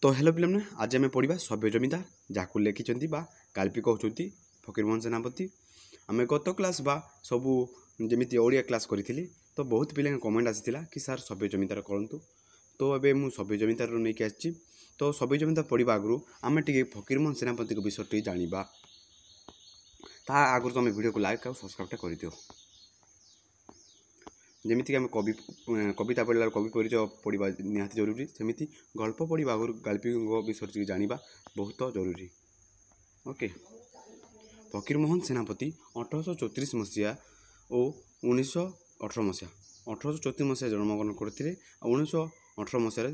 तो हेलो पिलाने आज आम पढ़ा सभ्य जमीदार जहाँ लिखिं बा गाल्पी कहते फकीरमोहन सेनापति। आम गत क्लास बा सबू जमी ओडिया क्लास करी तो बहुत पिला कमेंट आसाला कि सार सभ्य जमीदार करूँ। तो अबे मु सभ्य जमीदार नहीं कि आसी। तो सभ्य जमीदार पढ़ा आगु आम टे फकीरमोहन सेनापति विषय टे जाना ता आगु तुम वीडियो को लाइक और सब्सक्राइब कर दियो। जमीक आम कविता पढ़ला कवि परिचय पढ़ा निहाती जरूरी सेमती गल्प पढ़ा आगु गाल्पी विषय जाना बहुत जरूरी। ओके फकीरमोहन सेनापति 1834 मसीहा और 1918 मसीहा 1834 मसीहा जन्मग्रहण करते 1918 मसीह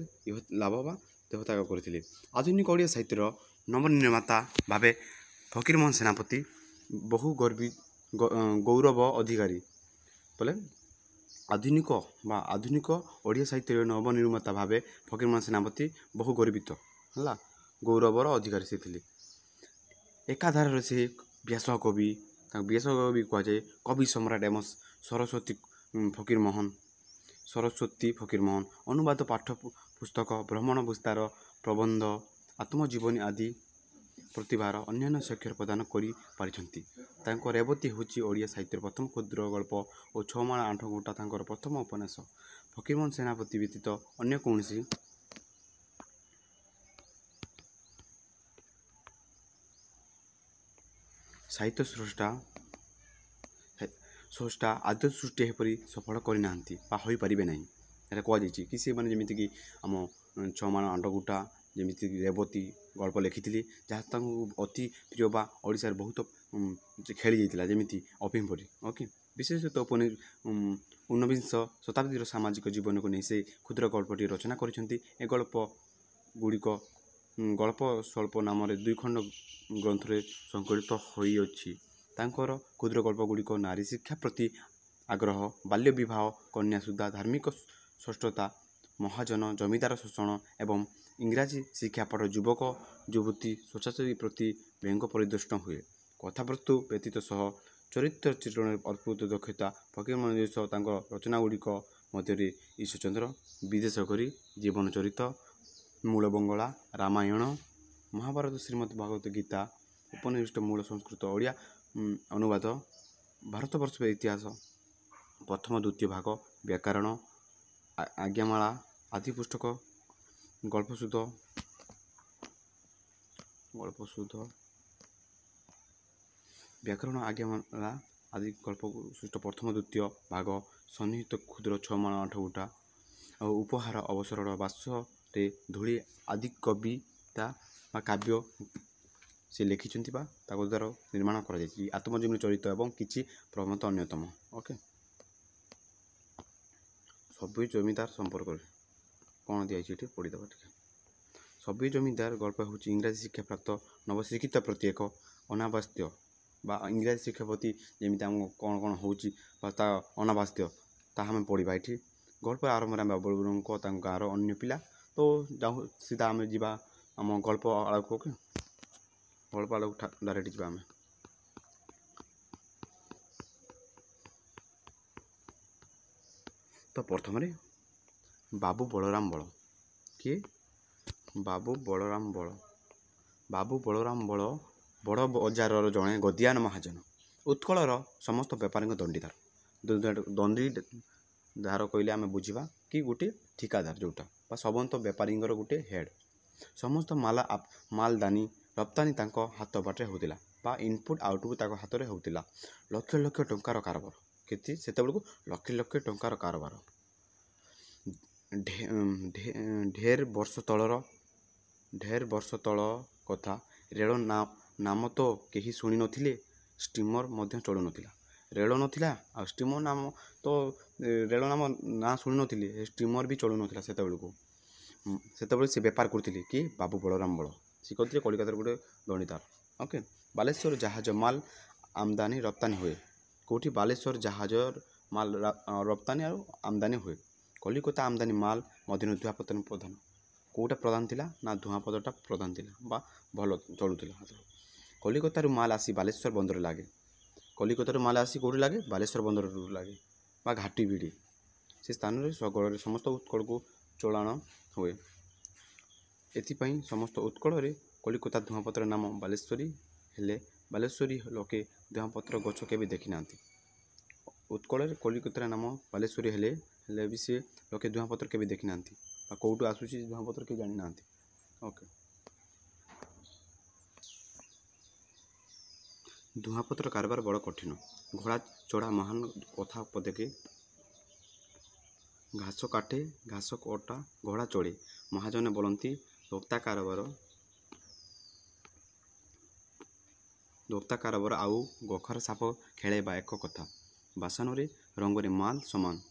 लाभ बा देहत्याग करते। आधुनिक ओडिया साहित्यर नवनिर्माता भावे फकीरमोहन सेनापति बहु गर्वी गौरव अधिकारी बोले आधुनिक ओडिया साहित्य नवनिर्माता भावे फकीरमोहन सेनापति बहु गर्वित है गौरवर अधिकारी से थे। एकाधार से व्यास कवि कहुए कवि सम्राट एवं सरस्वती फकीरमोहन अनुवाद पाठ पुस्तक भ्रमण विस्तार प्रबंध आत्मजीवनी आदि प्रतिभार अन्य स्वाक्षर प्रदान कर रेवती हूँ ओडिया साहित्य प्रथम क्षुद्र गल्प और 6 माण 8 गुंठा तांकर प्रथम उपन्यास। फकीरमोहन सेनापति व्यतीत अन्य कौन साहित्य स्रष्टा आद्य सृष्टि एपरी सफल करना हो पारे ना कहुई कि सी मैंने जमीक आम 6 माण 8 गुंठा जमीक रेवती गल्प लिखी जहाँ अति प्रिय बा ओडिशार बहुत खेली जाता जमी अफिम परी। ओके विशेषतः 19 शताब्दी सामाजिक जीवन को नहीं से क्षुद्र गल्पटी रचना करिसेंती। ए गल्प गुड़िक गल्प स्वल्प नाम 2 खंड ग्रंथ संकलित होइछि। तांकर क्षुद्र गल्प गुड़िक नारी शिक्षा प्रति आग्रह बाल्य विवाह कन्या सुधा धार्मिक षष्ठता महाजन जमीदार शोषण एवं इंग्राजी शिक्षापट युवक युवती स्वच्छाचारी प्रति व्यंग परिदृष्ट हुए। कथावस्तु व्यतीत सह चरित्र चित्रण अद्भुत दक्षता फकीरमोहन रचनागुड़िक मध्य ईश्वरचंद्र विदेशकरी जीवन चरित्र मूल बंगला रामायण महाभारत श्रीमद् भागवत गीता उपनिषद मूल संस्कृत ओडिया अनुवाद भारतवर्ष इतिहास प्रथम द्वितीय भाग व्याकरण आज्ञामाला आदि पुस्तक गल्पसुध व्याकरण आज्ञामाला आदि गल्पसुध प्रथम द्वितीय भाग सन्निहित क्षुद्र 6 माण 8 गुंठा और उपहार अवसर बासरे धूली आदि कविता काव्य से लिखिं द्वारा निर्माण कर आत्मजीवनी चरित्र एवं किसी प्रबंध अन्यतम। ओके सभ्य जमीदार संपर्क कौन दिखाई पढ़ीदे सभ्य जमीदार गल्प हूँ इंग्राजी शिक्षा प्राप्त नवशिक्षित प्रति एक अनावास्त्य इंग्राजी शिक्षा प्रति जमी कौन कौन हो अनावास्त्य तामें पढ़ा ये गल्प आरंभ में बाबुल गाँव अन्य पिला। तो जाऊँ सीधा आम जा आम गल्प आड़ को गल्प आड़ डायरेक्ट जा आम तो प्रथम बाबू बलराम बल किए बाबू बलराम बल बड़ बजार जड़े गदियान महाजन उत्कलर समस्त बेपारी दंडीदार कहले आम बुझा कि गोटे ठिकादार जोटा समस्त बेपारी गोटे हेड समस्त मालदानी रप्तानी हाथ बाटे होता इनपुट आउटपुट हाथ में होता लक्ष लक्ष टंकार कारबार केते से लक्ष लक्ष टंकार कारबार ढेर वर्ष तल कथा रेल नाम तो कहीं शुणी नथिले स्टीमर मध्य चलु नथिला रेल नथिला आ स्टीमर नाम तो रेल नाम ना शुणी नथिले स्टीमर भी चलु नथिला सेतबेले से बेपार करथिले कि बाबू बलराम बल से कहते कलिकतार गोटे दंडीदार। ओके बालेश्वर जहाज माल आमदानी रप्तानी हुए कौटी बालेश्वर जहाज माल रप्तानी और आमदानी हुए कलिकता आमदानी माल मध्य धुआपतन प्रधान कौटा प्रधान थिला ना धुआपदटा प्रधान थिला भल चलुला कलिकतार माल आसी बालेश्वर बंदर लगे कलिकतार माल आसी कौटी लगे बालेश्वर बंदर लगे घाटी बिड़ी से स्थान में समस्त उत्कल को चलाण हुए। एथिपाई समस्त उत्कल कलिकता धुआपत्र नाम बालेश्वरी हेले बालेश्वरी लोके धुआपत्र गछ के देखी ना उत्कल कलिकतार नाम बालेश्वरी हेले भी सी लोके धुआपत्र के देखी ना कौटू आसूसी धुआपत्र के जानी ना। ओके धुआपत्र कारबार बड़ कठिन घोड़ा चढ़ा महान कथा पदेके घास काटे घास कटा घोड़ा चढ़े महाजने बोलती दोक्ता कारबार आउ गोखर साप खेलैबा एक कथा बासन रंग माल समान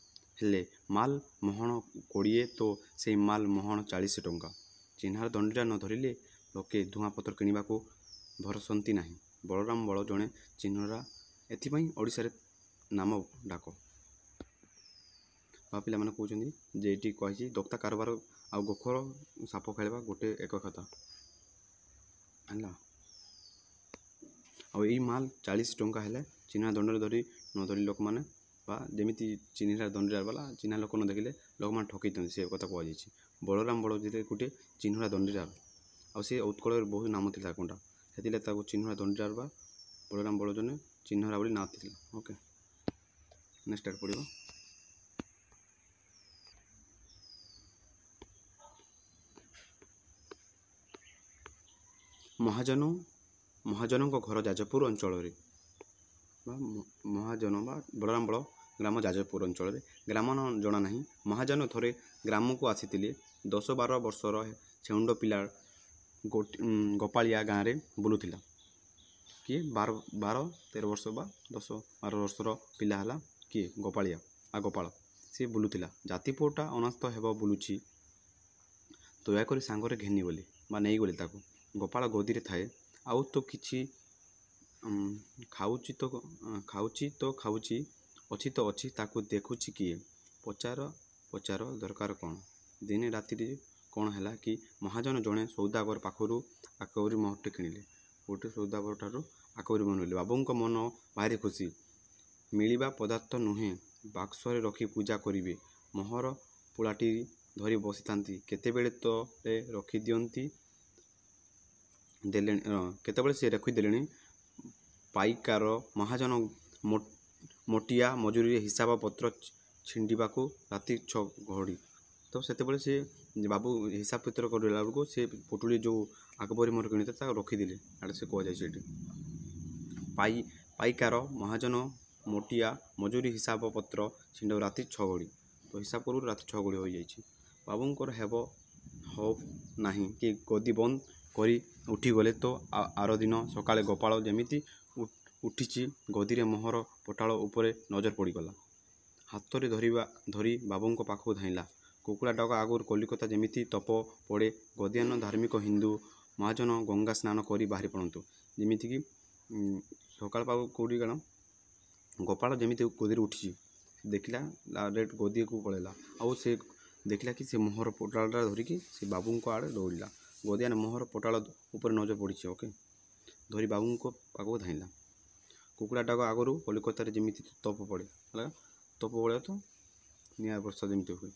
हेले माल मोहन 20 तो से माल मोहन 40 टंका चिन्हार दंडीरा न धरिले लोके धुआपत्र किणवा भरसती ना। बलराम बल जड़े चिन्हरा एथिपाई ओडिशारे नाम डाक बा पिला माने कहउछन्ती जे एटी कहि दोक्ता कारबार आ गोखर साप खेलवा गोटे एक कथा हला आ एई माल 40 टंका हेले चिन्हा दंडरे धरी न धरी लोक माने बा जेमिति चिन्हरा दंडीरा वाला चिन्हा लोक न देखिले लोक मान ठकै तंती से कथा कहै छी। बलराम बल जे गोटे चिन्हरा दंडीरा आ से उत्कल बहुत नाम थिला कोंडा हेतिले ताको चिन्हरा दंडीरा बा बलराम बल जने चिन्हरा बोली ना थिला। ओके नेक्स्ट स्टार्ट पड़िबो महाजन घर जाजपुर अंचल महाजन बा बलराम बल ग्राम जाजपुर अंचल ग्राम जना ना महाजन थरे ग्राम को आसी 10-12 वर्षर छेउंड पिला गोपालिया गाँव में बुलूला किए 12-13 वर्ष बा 10-12 वर्षर पिला है किए गोपालिया आ गोपाल सी बुलूला जाति पुओटा अनास्त हेब बुलूची दयाकोरी सांगरे घेनी गली बा नहीं गली ताको गोपाल गदी रे थाए आउ तो किछि खाऊची तो खाऊची अच्छी तो अच्छी ताकू देखुची किए पचार दरकार कौन दिने राति कौन है कि महाजन जड़े सौदागर पाखु आकबरी महटे किणिले गोटे सौदागर ठार आकबरी बनइले बाबू मन भारी खुशी मिलवा पदार्थ नुहे बाक्सरे रखी पूजा करेंगे मोहर पुलाटी धरी बसी था केतेबेले तो रखी दियंती केतेबेले से रखीदे पाइकार महाजन मोटिया मजूरी हिसाब पत्र छिंडा को राति 6 घड़ी तो से बाबू हिसाब पत्र करला बेलू से पुटुली जो आकबरी मोर किणी रखीदे आड़े से कहुई पाइकार महाजन मोटिया मजूरी हिसाब पत्र छिंडा राति 6 घड़ी तो हिसाब करूँ राति 6 घड़ी हो जाए बाबूंर हेब हो ना कि गदी बंद करी उठी गले तो आर दिन सकाळे गोपाल जमीती उठी गदी मोहर पटाल उपरे नजर पड़गला हाथ में धरी बाबू पाखु धाइला कुकुड़ा डाक आगुर कलिकता जमीती तप पड़े गदियान धार्मिक हिंदू महाजन गंगा स्नान करी बाहरी पड़तु जमीती सकाल पाग कौटी कण गोपाल जमीती गदी उठी देखला डायरेक्ट गदी को पड़ेगा आउ से देखला कि से मोहर पटालटा धरिकी से बाबू आड़े दौड़ा गदियान मोहर पटाल उपर नजर पड़ी। ओके धरी बाबू पाक धाइला कुकुड़ा डाक आगु कलिकतार जमीती तप पड़े तप पड़े तो निया वर्षा जमीती हुए।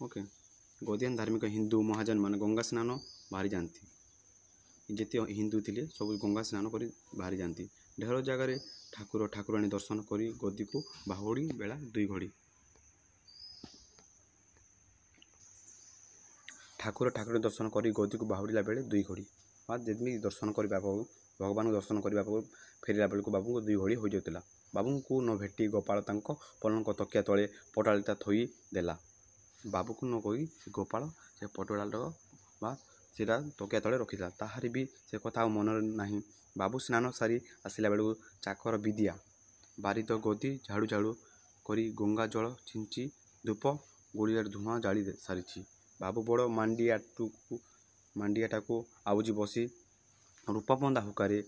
ओके गदियान धार्मिक हिंदू महाजन मान गंगा स्नान बाहरी जाती जिते हिंदू थे सब गंगा स्नान कर बाहरी जाती ढेर जगार ठाकुर ठाकुराणी दर्शन कर गदी को बाहुड़ी बेला 2 घड़ी ठाकुर ठाकुर दर्शन कर गदी को बाहुड़ा बेले 2 घड़ी जमी दर्शन करने भगवान दर्शन करने फेरला बेलू बाबू को 2 घड़ी हो जाता बाबू को न भेटी गोपाल पलंक तकिया तले पटालटा थोई देला बाबू को न कही गोपाल से पटोला बा सीटा तकिया तले रखीला ताहारी भी से कथा मन ना बाबू स्नान सारी आसला बेलू चाकर विद्या बारी तो गदी झाड़ू झाड़ू करी गंगा जल छिंची धूप गुड़िया धूआं जाली सारी बाबू बड़ मांडियाटा को आउजी बसी रूपाबंदा हुकारे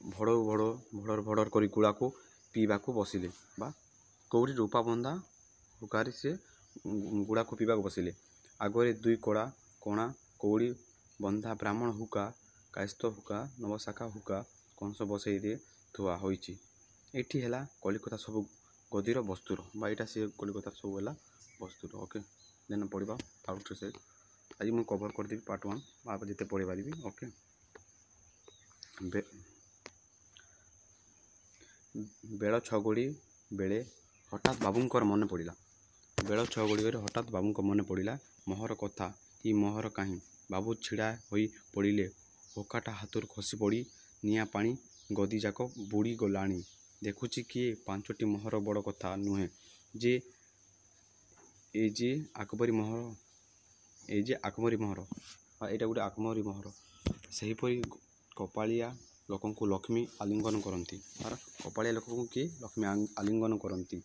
भड़र भड़र करी गुड़ा को पीवा को बसिले बा कौड़ी रूपाबंदा हुकारे से गुड़ा को पीवा को बसिले आगरे 2 कड़ा कणा कौड़ी बंधा ब्राह्मण हुका कायस्थ हुका नवशाखा हुका कंस बसई थुआ होइछि एठी हैला कलिकता सब गदीर बस्तुर बा यहाँ से कलिकता सब है बस्तुर। ओके देन पढ़ा आउट से आज मुझे कवर करदेवी पार्ट 1 आप जिते पढ़ी पारि। ओके बेल 6 घड़ी बेले हठात बाबूंकर मन पड़ा। बेल 6 घड़ी बेले हठात बाबूंकर मन पड़ा मोहर कथा कि मोहर कहीं। बाबू छिड़ा हो पड़े होकाटा हाथ खसी पड़ी निआ पानी गदी जाक बुड़ी गलाणी। देखुची किए 5टी मोहर बड़ कथा नुहे जे ए जे आकबरी मोहर ए जे आकबरी मोहर यहाँ गोटे आकबरी मोहर सेहीपरि कपालिया लोक को लक्ष्मी आलिंगन करती। कपालिया लोक को किए लक्ष्मी आलिंगन करती।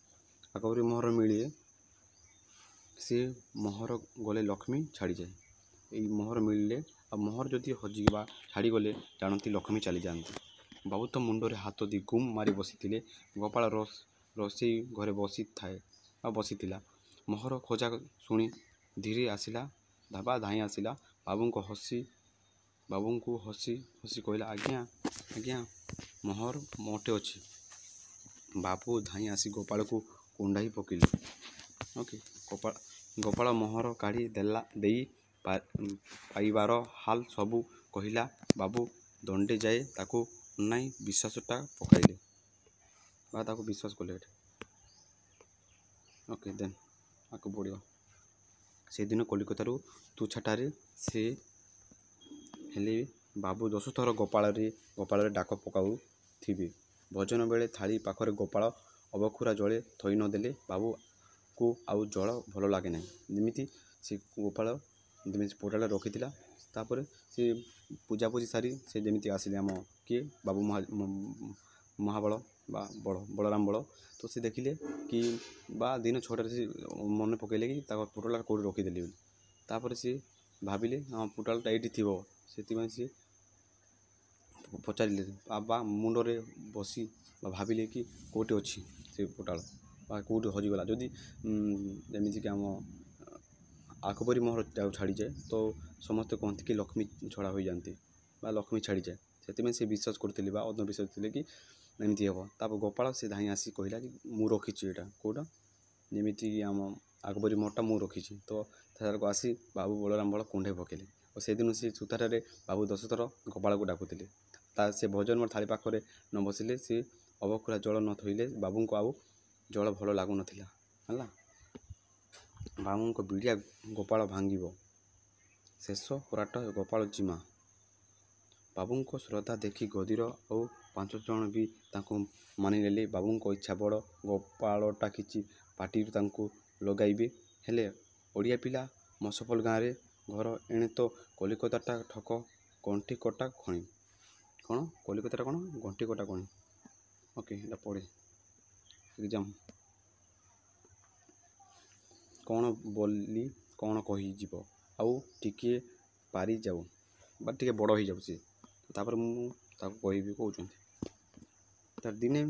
आकबरी मोहर मिले सी मोहर गले लक्ष्मी छाड़ी जाए। ये मोहर मिले आ मोहर जदि हजिबा छाड़ी गले जानती लक्ष्मी चली जाती। बाबू तो मुंडरे हाथ दी गुम मारी बसी गोपाल रोसई घरे बसी थाए बसी मोहर खोजा शुणी धीरे आसला धाबा धाई आसला बाबू को हसी हसी कहला आज्ञा आज्ञा मोहर मोटे अच्छी। बाबू धाई आसी गोपाल को कुंडाई पकड़े। ओके गोपाल मोहर काढ़ी देला देई पाइबार हाल सबू कहला। बाबू दंडे जाए ताकू नाई विश्वासटा पकाइले ताकू विश्वास कले। ओके देन आगे बढ़िया से दिन कलिकतारू तुछाटारे से हेले बाबू 10 थर गोपाल डाक पकाऊ थिबे। भोजन बेले थाली पाखरे गोपाल अबखुरा जले थई नदेले बाबू को आउ जल भल लगे ना। जमीती से गोपाल पोटाल रखी तापर से पूजापूजी सारी से जमीती आसिले आम किए बाबू महाबल बा बलराम बल। तो से देखिले कि बा दिन 6टार से मन पकड़े कि पोटाल कौट रखीदेली। तापर सी भाविले हाँ पोटालटा ये थी से पचारे बा मुंडरे बसी भाविले कि कौटे अच्छी से पोटाल बा कौटे हजिगला जदि जमीक आम आकबरी मोहर छाड़ी जाए तो समस्ते कहते कि लक्ष्मी छड़ा हो जाती बा लक्ष्मी छाड़ी जाए से विश्वास करते अंधविश्वास थे कि एमती हम। तापर गोपाल से धाई आसी कहला कि मु रखी यहाँ कौटा जमीती आम आकबरी मोहरटा मु रखी। तो को आसी बाबू बलराम बल कुंडे पकेले और से दिन से सुतारे बाबू 10 थर गोपाल को डाकुले। से भोजन मोर थाली पाखरे न बसिले सी अबखुरा जल न थोइले बाबू को आउ जल भल लागू नथिला है। बाबू को बिड़िया गोपाल भांगिब शेष पराट गोपाल जिमा। बाबू को श्रद्धा देखी गदीर और 5 जन भी मानिले। बाबू को इच्छा बड़ गोपालटा किछि पाटी लगाइबे हेले ओडिया पिला मसफल गाँव रे घर एणे तो कलिकताटा ठक गंठी कटा खणी कौन कलिकताटा कौन गंठी कटा खणी। ओके ये पढ़े एग्जाम कौन बोली कौन कहीजिब आउ टिके पारी जाऊ बा टिके बड़ हो जाऊ सी तापर मु ताको कहबी कहउछन तार दिने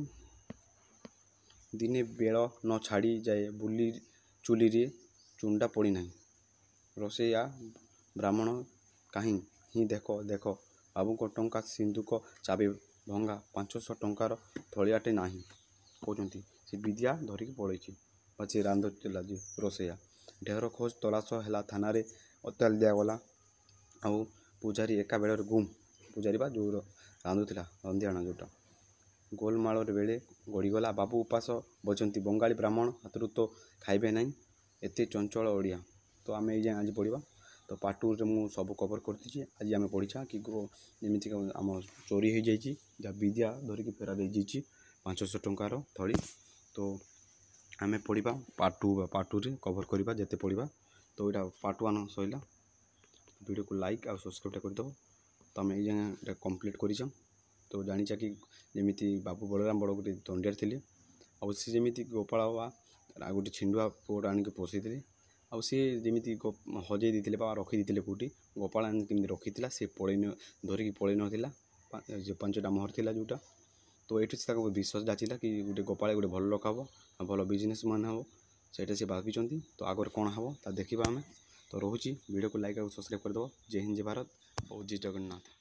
दिने बेल न छाड़ी जाए बुली चुली रे चुंडा पड़ी नहीं रोसैया ब्राह्मण कहीं ही देख देख बाबू को टंका सिंधुक चाबी भंगा 500 टंकार थलियाटे नहीं कहते से विद्या धरिकी पड़े बाचे रांधला जे रोसैया ढेर खोज तलाश है थाना रे अत्याल दिगला आउ पूजारी एका बेल गुम पूजारी बा जो रांधुला रंधियाणा जोटा गोलमाल बेले गड़ीगला। बाबू उपास बचती बंगाली ब्राह्मण हाथरू तो खाइबे नहीं एते चंचल ओडिया। तो आम ये आज पढ़ा तो पार्ट 2 रे मु सब कवर करती आज आम पढ़ा कि जमीक आम चोरी हो जाइए जहाँ विद्या धरिकी फेरा जाइए 500 टंकार थली। तो आम पढ़ा पार्ट 2 रे कवर करवा जिते पढ़ा। तो यहाँ पार्ट 1 सैला वीडियो को लाइक और सब्सक्राइब करदेव। तो आम ये कम्प्लीट कर तो जानी कि जमीती बाबू बलराम बड़ गोटे दंडियार थे आउ सी जमीती गोपाल आ गोटे छिंडुआ पुआ आनिक पोषे आउ सी जमीती हजे देते रखी देते कौटी गोपाल आनी रखी सी पड़े धरिकी पड़े नाला 5टा मोहर थी जोटा। तो ये से विश्वास जाचिला कि गोटे गोपाल गोटे भल लोक हम भल बिजनेस मैन हम से भावी। तो आगे कौन हम देखा आम। तो रोचे वीडियो को लाइक और सब्सक्राइब करदेव। जय हिंद जय भारत और जय जगन्नाथ।